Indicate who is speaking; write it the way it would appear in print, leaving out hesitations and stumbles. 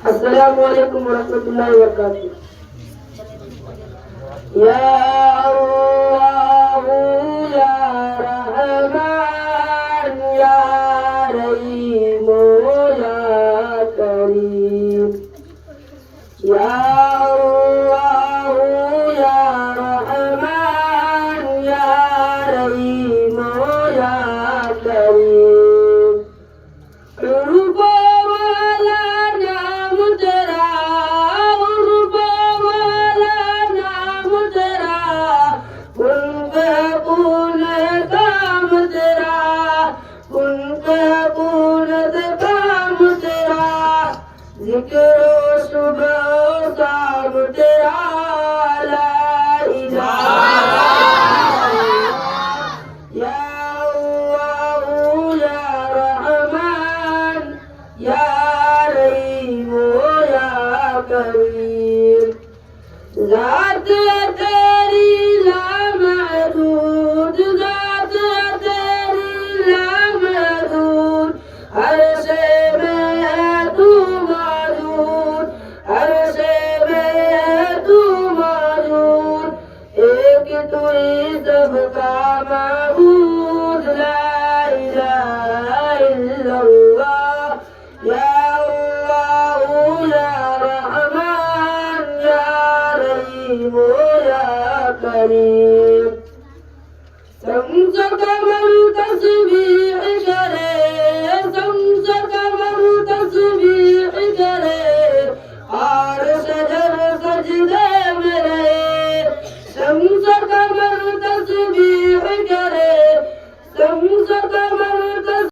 Speaker 1: अस्सलामु अलैकुम वरहमतुल्लाहि वबरकातुहू। या अल्लाह या रहमान या रहीम या करीम। या अल्लाह या रहमान या रहीम या करीम। रूप वाला नाम तेरा, रूप वाला नाम तेरा, उनके पूरे काम तेरा, उनके पूरे काम तेरा, जिक्र सुबह शाम तेरा।